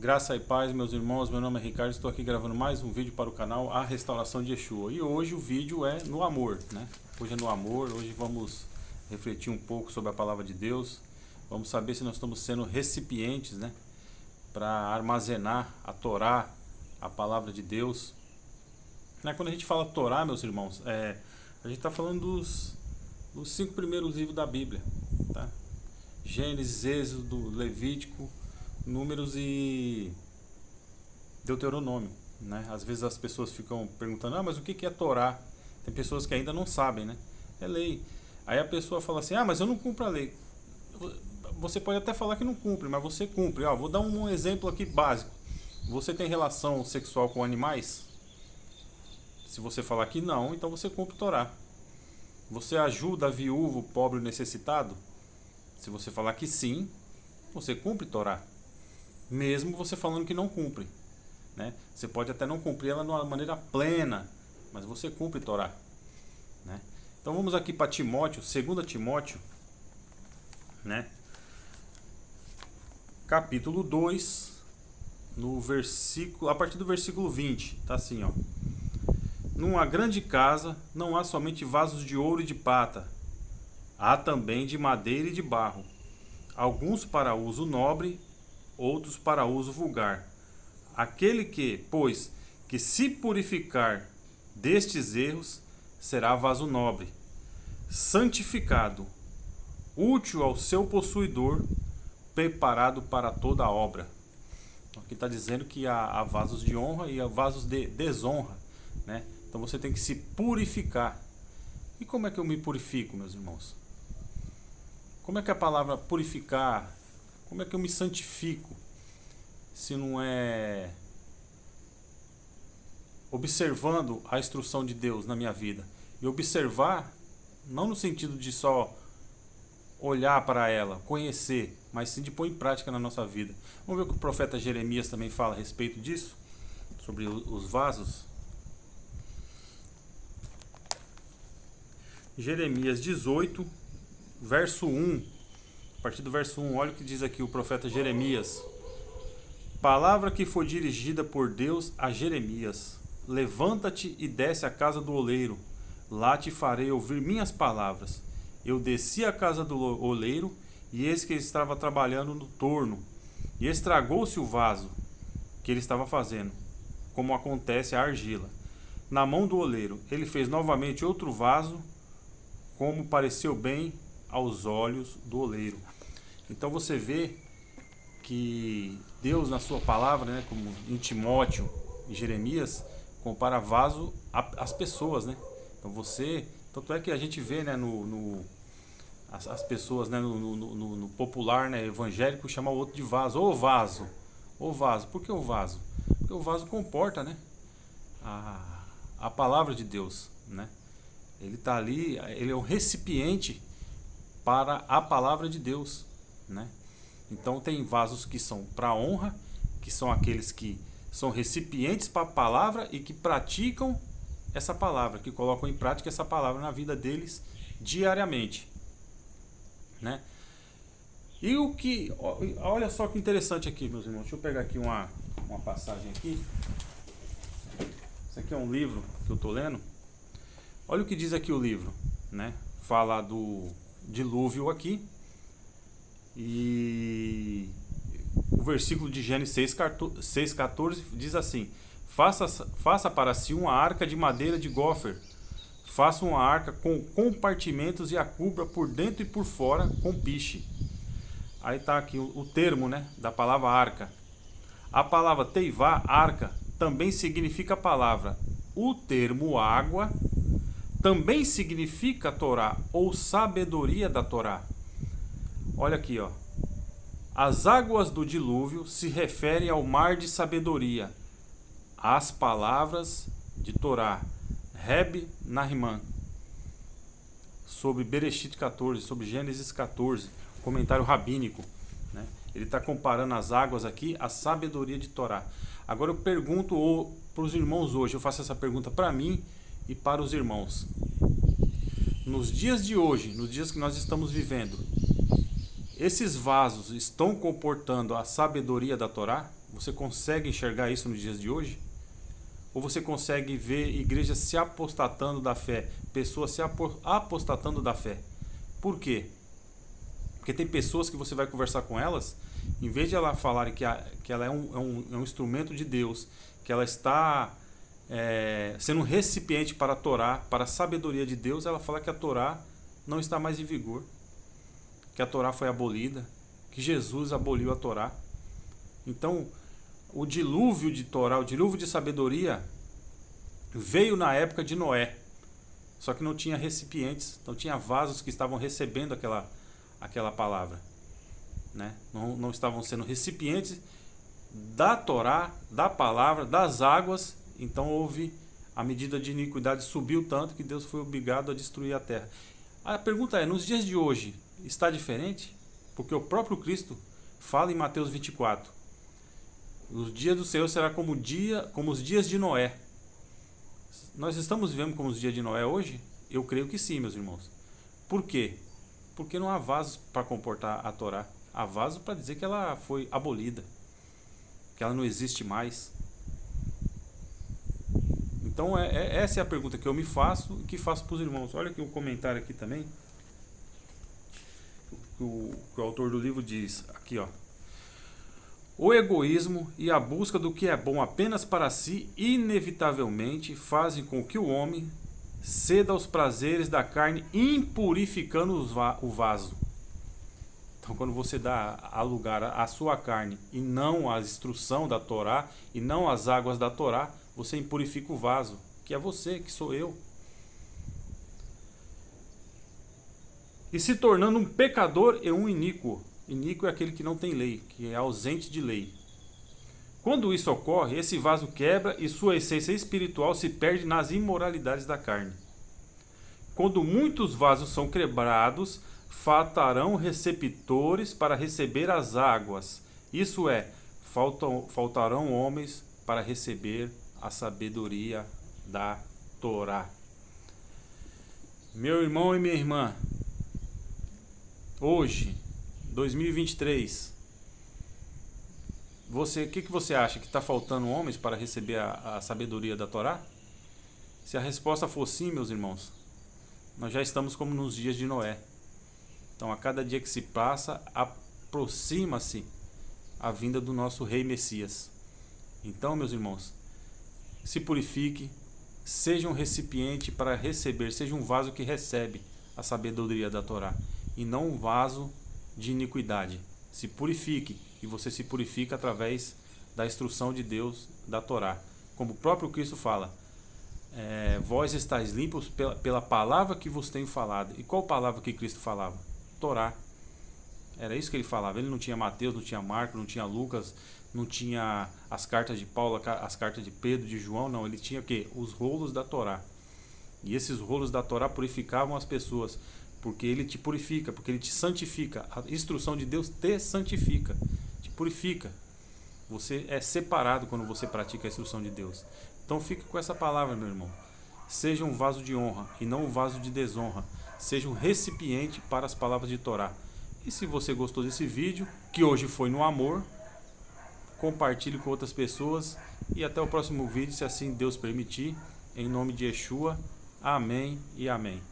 Graça e paz, meus irmãos, meu nome é Ricardo, estou aqui gravando mais um vídeo para o canal A Restauração de Yeshua. E hoje o vídeo é no amor, né? Hoje é no amor, hoje vamos refletir um pouco sobre a palavra de Deus. Vamos saber se nós estamos sendo recipientes, né? Para armazenar a Torá, a palavra de Deus. Quando a gente fala Torá, meus irmãos, a gente está falando dos 5 primeiros livros da Bíblia, tá? Gênesis, Êxodo, Levítico, Números e Deuteronômio, né? Às vezes as pessoas ficam perguntando, mas o que é Torá? Tem pessoas que ainda não sabem, né? É lei. Aí a pessoa fala assim, mas eu não cumpro a lei. Você pode até falar que não cumpre, mas você cumpre. Vou dar um exemplo aqui básico. Você tem relação sexual com animais? Se você falar que não, então você cumpre Torá. Você ajuda a viúvo, o pobre, o necessitado? Se você falar que sim, você cumpre Torá. Mesmo você falando que não cumpre, né? Você pode até não cumprir ela de uma maneira plena, mas você cumpre Torá, né? Então vamos aqui para Timóteo, 2 Timóteo, né? Capítulo 2, a partir do versículo 20, tá assim, ó. Numa grande casa não há somente vasos de ouro e de prata, há também de madeira e de barro, alguns para uso nobre, outros para uso vulgar. Aquele que, pois, que se purificar destes erros, será vaso nobre, santificado, útil ao seu possuidor, preparado para toda a obra. Aqui está dizendo que há vasos de honra e há vasos de desonra, né? Então você tem que se purificar. E como é que eu me purifico, meus irmãos? Como é que a palavra purificar, como é que eu me santifico, se não é observando a instrução de Deus na minha vida? E observar, não no sentido de só olhar para ela, conhecer, mas sim de pôr em prática na nossa vida. Vamos ver o que o profeta Jeremias também fala a respeito disso, sobre os vasos. Jeremias 18, verso 1. A partir do verso 1, olha o que diz aqui o profeta Jeremias. Palavra que foi dirigida por Deus a Jeremias. Levanta-te e desce à casa do oleiro. Lá te farei ouvir minhas palavras. Eu desci à casa do oleiro, e eis que ele estava trabalhando no torno. E estragou-se o vaso que ele estava fazendo, como acontece a argila. Na mão do oleiro, ele fez novamente outro vaso, como pareceu bem aos olhos do oleiro. Então você vê que Deus, na sua palavra, né, como em Timóteo e Jeremias, compara vaso às pessoas, né? Então tanto é que a gente vê, né, as pessoas, né, no popular, né, evangélico, chama o outro de vaso. Ô vaso, ô vaso. Por que o vaso? Porque o vaso comporta, né, a palavra de Deus, né? Ele está ali, ele é um recipiente para a palavra de Deus, né? Então tem vasos que são para honra, que são aqueles que são recipientes para a palavra e que praticam essa palavra, que colocam em prática essa palavra na vida deles diariamente, né? E olha só que interessante aqui, meus irmãos. Deixa eu pegar aqui uma passagem aqui. Isso aqui é um livro que eu estou lendo. Olha o que diz aqui o livro, né? Fala do dilúvio aqui. E o versículo de Gênesis 6,14 diz assim: faça para si uma arca de madeira de gofer. Faça uma arca com compartimentos e a cubra por dentro e por fora com piche. Aí está aqui o termo, né, da palavra arca. A palavra teivá, arca, também significa a palavra. O termo água também significa Torá ou sabedoria da Torá. Olha aqui, ó. As águas do dilúvio se referem ao mar de sabedoria. As palavras de Torá, Reb Nahman, sobre Bereshit 14, sobre Gênesis 14, comentário rabínico, né? Ele está comparando as águas aqui à sabedoria de Torá. Agora eu pergunto para os irmãos hoje, eu faço essa pergunta para mim e para os irmãos. Nos dias de hoje, nos dias que nós estamos vivendo, esses vasos estão comportando a sabedoria da Torá Você consegue enxergar isso nos dias de hoje? Ou você consegue ver igrejas se apostatando da fé, pessoas se apostatando da fé? Por quê? Porque tem pessoas que você vai conversar com elas, em vez de ela falarem que ela é um instrumento de Deus, que ela está sendo um recipiente para a Torá, para a sabedoria de Deus, ela fala que a Torá não está mais em vigor, que a Torá foi abolida, que Jesus aboliu a Torá. Então, o dilúvio de Torá, o dilúvio de sabedoria veio na época de Noé. Só que não tinha recipientes, não tinha vasos que estavam recebendo aquela palavra, né? Não estavam sendo recipientes da Torá, da palavra, das águas. Então houve, a medida de iniquidade subiu tanto que Deus foi obrigado a destruir a terra. A pergunta é, nos dias de hoje, está diferente? Porque o próprio Cristo fala em Mateus 24. Os dias do Senhor será como os dias de Noé. Nós estamos vivendo como os dias de Noé hoje? Eu creio que sim, meus irmãos. Por quê? Porque não há vasos para comportar a Torá. Há vasos para dizer que ela foi abolida, que ela não existe mais. Então essa é a pergunta que eu me faço e que faço para os irmãos. Olha aqui o comentário aqui também. Que o autor do livro diz aqui, ó. O egoísmo e a busca do que é bom apenas para si inevitavelmente fazem com que o homem ceda aos prazeres da carne, impurificando o vaso. Então, quando você dá a lugar à sua carne e não à instrução da Torá e não às águas da Torá, você impurifica o vaso, que é você, que sou eu. E se tornando um pecador e um iníquo. Iníquo é aquele que não tem lei, que é ausente de lei. Quando isso ocorre, esse vaso quebra e sua essência espiritual se perde nas imoralidades da carne. Quando muitos vasos são quebrados, faltarão receptores para receber as águas. Isso é, faltarão homens para receber a sabedoria da Torá. Meu irmão e minha irmã, hoje, 2023, o que você acha? Que está faltando homens para receber a sabedoria da Torá? Se a resposta for sim, meus irmãos, nós já estamos como nos dias de Noé. Então, a cada dia que se passa, aproxima-se a vinda do nosso Rei Messias. Então, meus irmãos, se purifique, seja um recipiente para receber, seja um vaso que recebe a sabedoria da Torá, e não um vaso de iniquidade. Se purifique, e você se purifica através da instrução de Deus, da Torá. Como o próprio Cristo fala, vós estáis limpos pela palavra que vos tenho falado. E qual palavra que Cristo falava? Torá. Era isso que ele falava. Ele não tinha Mateus, não tinha Marcos, não tinha Lucas, não tinha as cartas de Paulo, as cartas de Pedro, de João, não. Ele tinha o quê? Os rolos da Torá. E esses rolos da Torá purificavam as pessoas, porque ele te purifica, porque ele te santifica. A instrução de Deus te santifica, te purifica. Você é separado quando você pratica a instrução de Deus. Então fique com essa palavra, meu irmão. Seja um vaso de honra e não um vaso de desonra. Seja um recipiente para as palavras de Torá. E se você gostou desse vídeo, que hoje foi no amor, compartilhe com outras pessoas. E até o próximo vídeo, se assim Deus permitir. Em nome de Yeshua. Amém e amém.